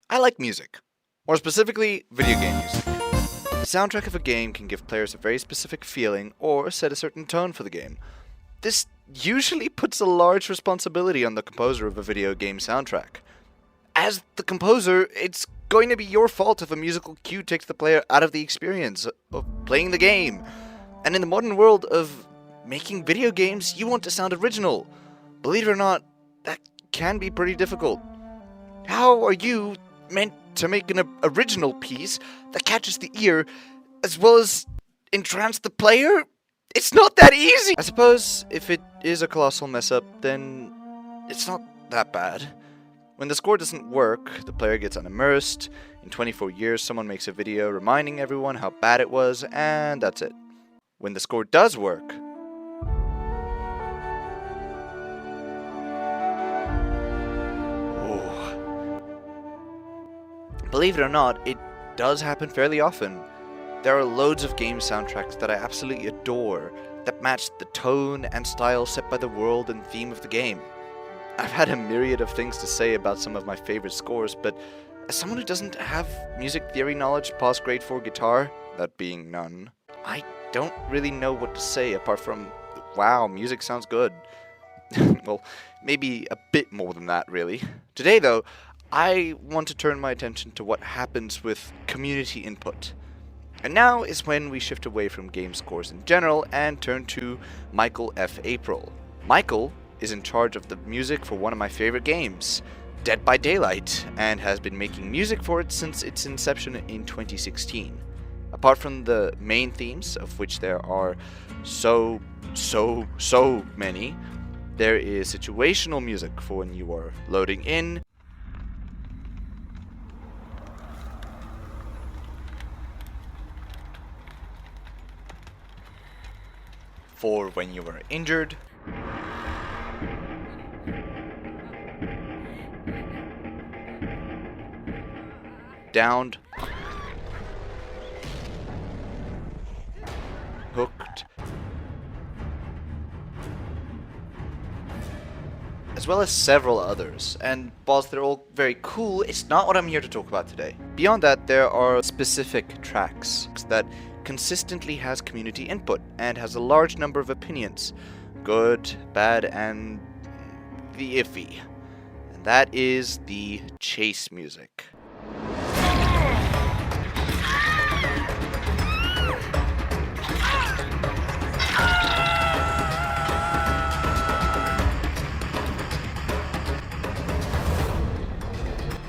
I like music. More specifically, video game music. The soundtrack of a game can give players a very specific feeling or set a certain tone for the game. This usually puts a large responsibility on the composer of a video game soundtrack. As the composer, it's going to be your fault if a musical cue takes the player out of the experience of playing the game. And in the modern world of making video games, you want to sound original. Believe it or not, that can be pretty difficult. How are you meant to make an original piece that catches the ear as well as entrance the player? It's not that easy! I suppose if it is a colossal mess up, then it's not that bad. When the score doesn't work, the player gets unimmersed. In 24 years, someone makes a video reminding everyone how bad it was, and that's it. When the score does work, believe it or not, it does happen fairly often. There are loads of game soundtracks that I absolutely adore that match the tone and style set by the world and theme of the game. I've had a myriad of things to say about some of my favorite scores, but as someone who doesn't have music theory knowledge past grade 4 guitar, that being none, I don't really know what to say apart from, wow, music sounds good. Well, maybe a bit more than that, really. Today, though, I want to turn my attention to what happens with community input. And now is when we shift away from game scores in general and turn to Michael F. April. Michael is in charge of the music for one of my favorite games, Dead by Daylight, and has been making music for it since its inception in 2016. Apart from the main themes, of which there are so many, there is situational music for when you are loading in, for when you are injured, downed, hooked, as well as several others. And whilst they're all very cool, it's not what I'm here to talk about today. Beyond that, there are specific tracks that consistently has community input and has a large number of opinions, good, bad, and the iffy. And that is the chase music.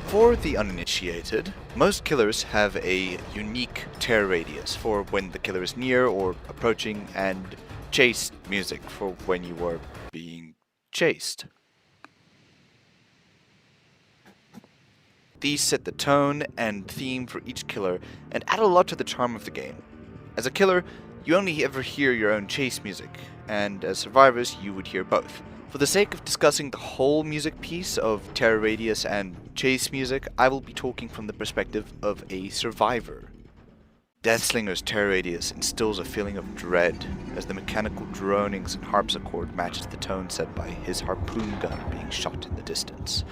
For the uninitiated, most killers have a unique tear radius for when the killer is near or approaching, and chase music for when you are being chased. These set the tone and theme for each killer and add a lot to the charm of the game. As a killer, you only ever hear your own chase music, and as survivors, you would hear both. For the sake of discussing the whole music piece of terror radius and chase music, I will be talking from the perspective of a survivor. Deathslinger's terror radius instills a feeling of dread as the mechanical dronings and harpsichord matches the tone set by his harpoon gun being shot in the distance.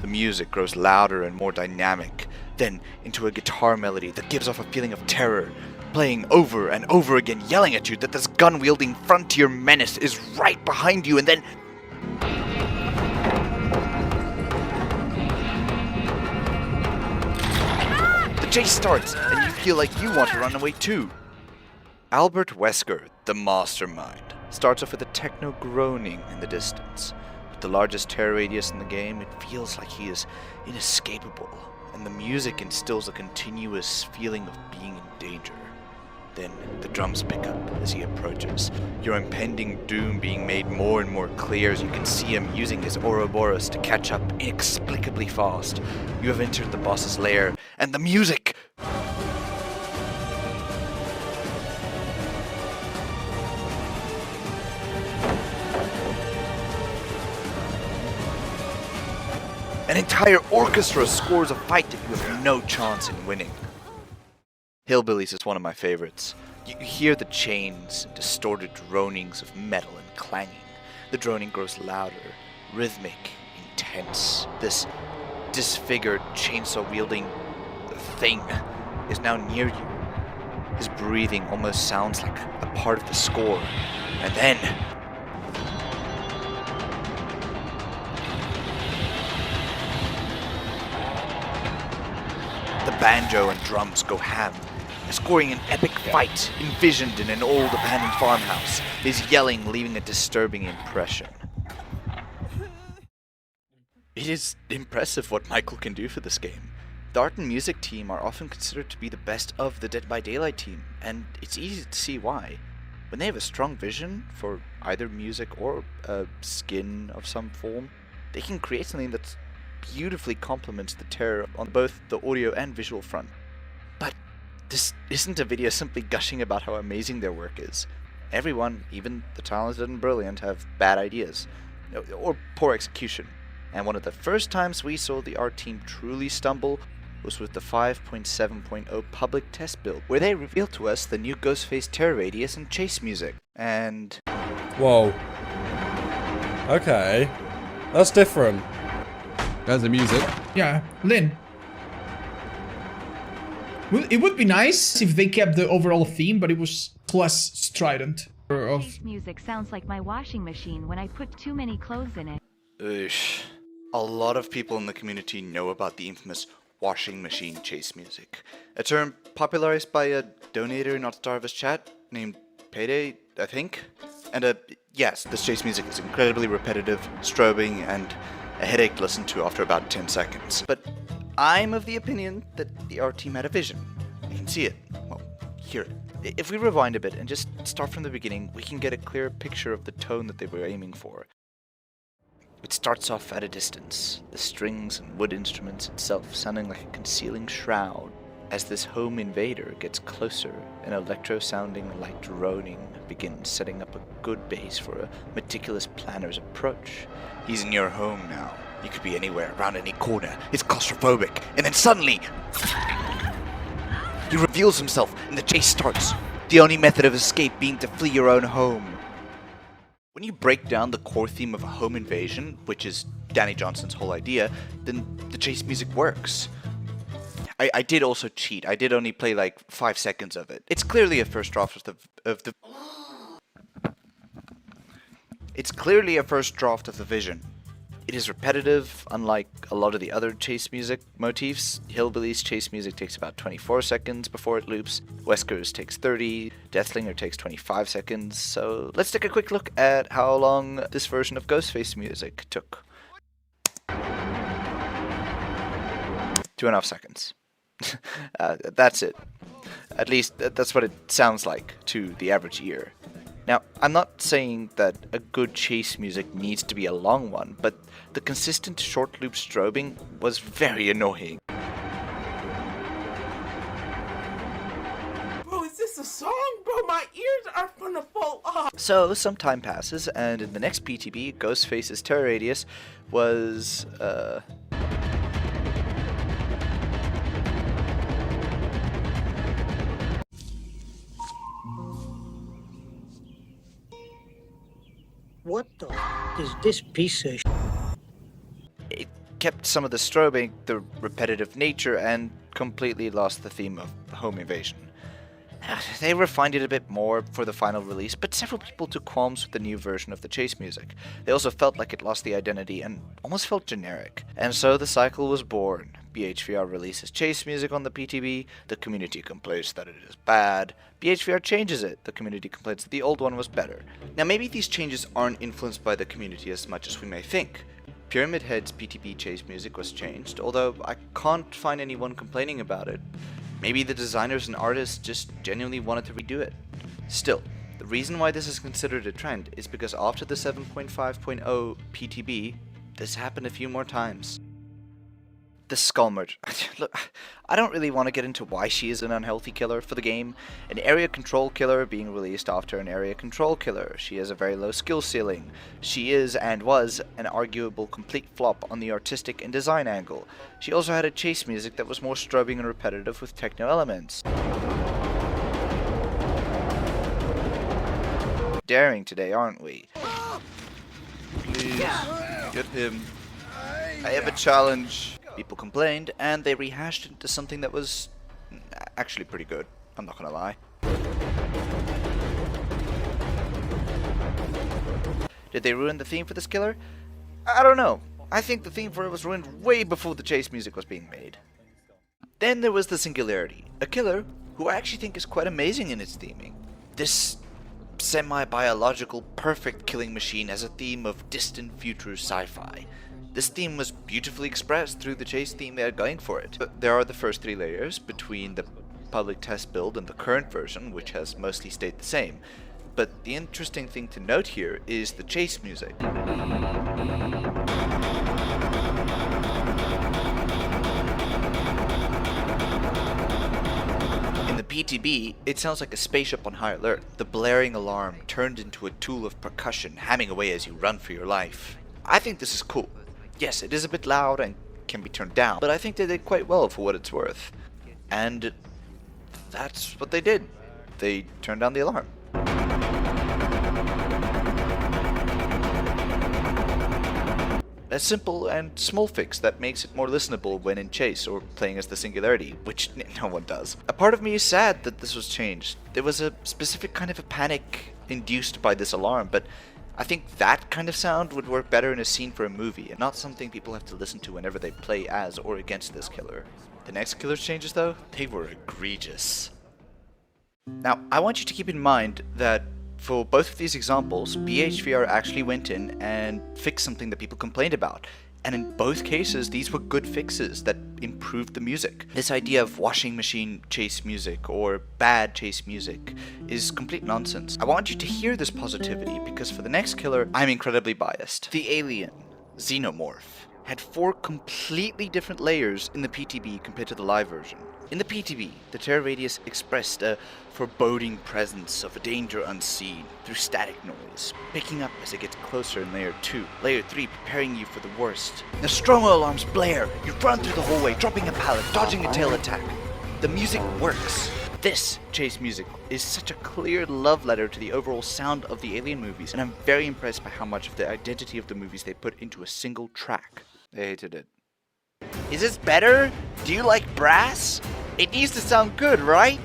The music grows louder and more dynamic, then into a guitar melody that gives off a feeling of terror, playing over and over again, yelling at you that this gun-wielding frontier menace is right behind you, and then the chase starts, and you feel like you want to run away too. Albert Wesker, the mastermind, starts off with a techno groaning in the distance. With the largest terror radius in the game, it feels like he is inescapable, and the music instills a continuous feeling of being in danger. Then the drums pick up as he approaches, your impending doom being made more and more clear as you can see him using his Ouroboros to catch up inexplicably fast. You have entered the boss's lair, and the music! An entire orchestra scores a fight that you have no chance in winning. Hillbillies is one of my favorites. You hear the chains and distorted dronings of metal and clanging. The droning grows louder, rhythmic, intense. This disfigured, chainsaw-wielding thing is now near you. His breathing almost sounds like a part of the score. And then... the banjo and drums go ham, scoring an epic fight envisioned in an old abandoned farmhouse. His yelling leaving a disturbing impression. It is impressive what Michael can do for this game. The art and music team are often considered to be the best of the Dead by Daylight team, and it's easy to see why. When they have a strong vision for either music or a skin of some form, they can create something that beautifully complements the terror on both the audio and visual front. But this isn't a video simply gushing about how amazing their work is. Everyone, even the talented and brilliant, have bad ideas, or poor execution. And one of the first times we saw the art team truly stumble was with the 5.7.0 public test build, where they revealed to us the new Ghostface terror radius and chase music. And... whoa. Okay. That's different. There's the music. Yeah, Lynn. It would be nice if they kept the overall theme, but it was less strident. Chase music sounds like my washing machine when I put too many clothes in it. Oosh. A lot of people in the community know about the infamous washing machine chase music, a term popularized by a donator not to Starvis chat named Payday, I think. And yes, this chase music is incredibly repetitive, strobing, and a headache to listen to after about 10 seconds. But I'm of the opinion that the art team had a vision. You can see it, well, hear it. If we rewind a bit and just start from the beginning, we can get a clear picture of the tone that they were aiming for. It starts off at a distance, the strings and wood instruments itself sounding like a concealing shroud. As this home invader gets closer, an electro-sounding light droning begins setting up a good base for a meticulous planner's approach. He's in your home now. You could be anywhere, around any corner. It's claustrophobic. And then suddenly, he reveals himself and the chase starts. The only method of escape being to flee your own home. When you break down the core theme of a home invasion, which is Danny Johnson's whole idea, then the chase music works. I did also cheat. I did only play like 5 seconds of it. It's clearly a first draft It's clearly a first draft of the vision. It is repetitive, unlike a lot of the other chase music motifs. Hillbilly's chase music takes about 24 seconds before it loops. Wesker's takes 30, Deathlinger takes 25 seconds. So let's take a quick look at how long this version of Ghostface music took. 2.5 seconds. That's it. At least that's what it sounds like to the average ear. Now, I'm not saying that a good chase music needs to be a long one, but the consistent short loop strobing was very annoying. Bro, is this a song? Bro, my ears are gonna fall off. So, some time passes, and in the next PTB, Ghostface's terror radius was, What the is this piece of it kept some of the strobing, the repetitive nature, and completely lost the theme of home invasion. They refined it a bit more for the final release, but several people took qualms with the new version of the chase music. They also felt like it lost the identity and almost felt generic. And so the cycle was born. BHVR releases chase music on the PTB, the community complains that it is bad. BHVR changes it, the community complains that the old one was better. Now maybe these changes aren't influenced by the community as much as we may think. Pyramid Head's PTB chase music was changed, although I can't find anyone complaining about it. Maybe the designers and artists just genuinely wanted to redo it. Still, the reason why this is considered a trend is because after the 7.5.0 PTB, this happened a few more times. The skull merge. Look, I don't really want to get into why she is an unhealthy killer for the game. An area control killer being released after an area control killer. She has a very low skill ceiling. She is and was an arguable complete flop on the artistic and design angle. She also had a chase music that was more strobing and repetitive with techno elements. Daring today, aren't we? Please, get him. I have a challenge. People complained, and they rehashed it into something that was actually pretty good. I'm not gonna lie. Did they ruin the theme for this killer? I don't know. I think the theme for it was ruined way before the chase music was being made. Then there was the Singularity, a killer who I actually think is quite amazing in its theming. This semi-biological, perfect killing machine has a theme of distant future sci-fi. This theme was beautifully expressed through the chase theme they had going for it. But there are the first 3 layers between the public test build and the current version, which has mostly stayed the same. But the interesting thing to note here is the chase music. In the PTB, it sounds like a spaceship on high alert. The blaring alarm turned into a tool of percussion, hamming away as you run for your life. I think this is cool. Yes, it is a bit loud and can be turned down, but I think they did quite well for what it's worth. And that's what they did. They turned down the alarm. A simple and small fix that makes it more listenable when in chase or playing as the Singularity, which no one does. A part of me is sad that this was changed. There was a specific kind of a panic induced by this alarm, but I think that kind of sound would work better in a scene for a movie, and not something people have to listen to whenever they play as or against this killer. The next killer's changes, though, they were egregious. Now, I want you to keep in mind that for both of these examples, BHVR actually went in and fixed something that people complained about. And in both cases, these were good fixes that improved the music. This idea of washing machine chase music or bad chase music is complete nonsense. I want you to hear this positivity because for the next killer, I'm incredibly biased. The alien, Xenomorph, had 4 completely different layers in the PTB compared to the live version. In the PTB, the terror radius expressed a foreboding presence of a danger unseen through static noise, picking up as it gets closer in Layer 2. Layer 3 preparing you for the worst. Nostromo alarms blare, you run through the hallway, dropping a pallet, dodging a tail attack. The music works. This chase music is such a clear love letter to the overall sound of the Alien movies, and I'm very impressed by how much of the identity of the movies they put into a single track. I hated it. Is this better? Do you like brass? It needs to sound good, right?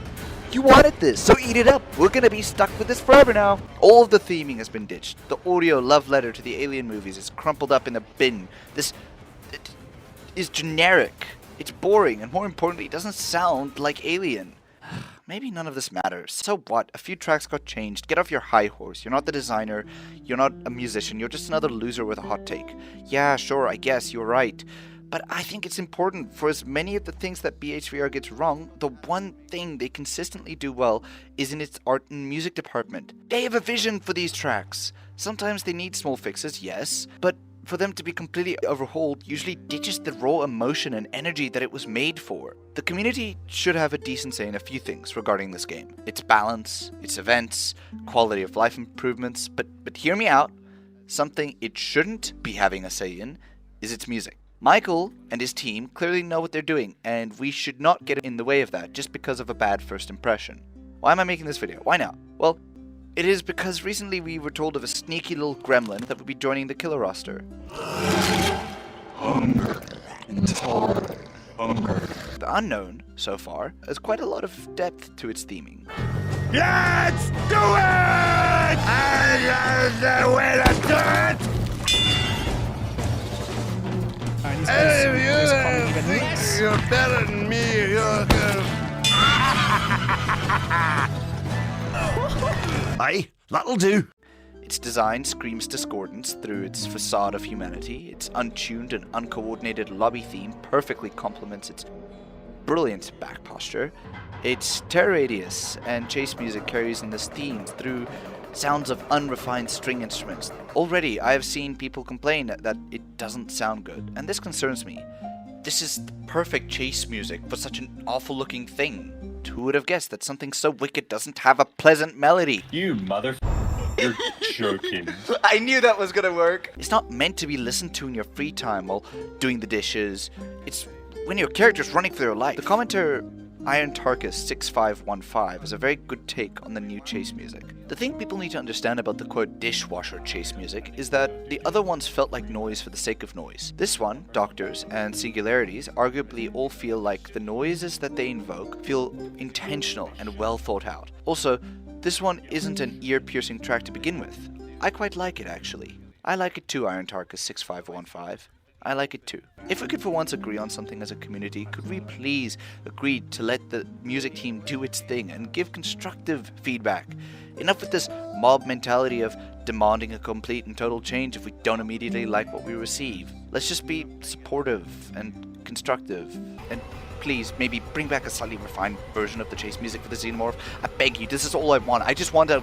You wanted this, so eat it up. We're gonna be stuck with this forever now. All of the theming has been ditched. The audio love letter to the Alien movies is crumpled up in a bin. This is generic. It's boring, and more importantly, it doesn't sound like Alien. Maybe none of this matters. So what? A few tracks got changed. Get off your high horse. You're not the designer. You're not a musician. You're just another loser with a hot take. Yeah, sure, I guess you're right. But I think it's important. For as many of the things that BHVR gets wrong, the one thing they consistently do well is in its art and music department. They have a vision for these tracks. Sometimes they need small fixes, yes, but for them to be completely overhauled usually ditches the raw emotion and energy that it was made for. The community should have a decent say in a few things regarding this game. Its balance, its events, quality of life improvements, but hear me out, something it shouldn't be having a say in is its music. Michael and his team clearly know what they're doing, and we should not get in the way of that just because of a bad first impression. Why am I making this video? Why now? Well, it is because recently we were told of a sneaky little gremlin that would be joining the killer roster. Hunger. Intolerant. Hunger. The unknown, so far, has quite a lot of depth to its theming. Let's do it! I love the way to do it! These guys coming together. Nice. You're better than me. You're good. Aye, that'll do. Its design screams discordance through its facade of humanity. Its untuned and uncoordinated lobby theme perfectly complements its brilliant back posture. Its terror radius and chase music carries in this theme through sounds of unrefined string instruments. Already, I have seen people complain that it doesn't sound good, and this concerns me. This is the perfect chase music for such an awful looking thing. Who would have guessed that something so wicked doesn't have a pleasant melody? You mother... You're joking. I knew that was gonna work. It's not meant to be listened to in your free time while doing the dishes. It's when your character's running for their life. The commenter Iron Tarkus 6515 is a very good take on the new chase music. The thing people need to understand about the quote dishwasher chase music is that the other ones felt like noise for the sake of noise. This one, Doctors and Singularities, arguably all feel like the noises that they invoke feel intentional and well thought out. Also, this one isn't an ear-piercing track to begin with. I quite like it actually. I like it too, Iron Tarkus 6515. I like it too. If we could for once agree on something as a community, could we please agree to let the music team do its thing and give constructive feedback? Enough with this mob mentality of demanding a complete and total change if we don't immediately like what we receive. Let's just be supportive and constructive, and please maybe bring back a slightly refined version of the chase music for the Xenomorph. I beg you, this is all I want. I just want to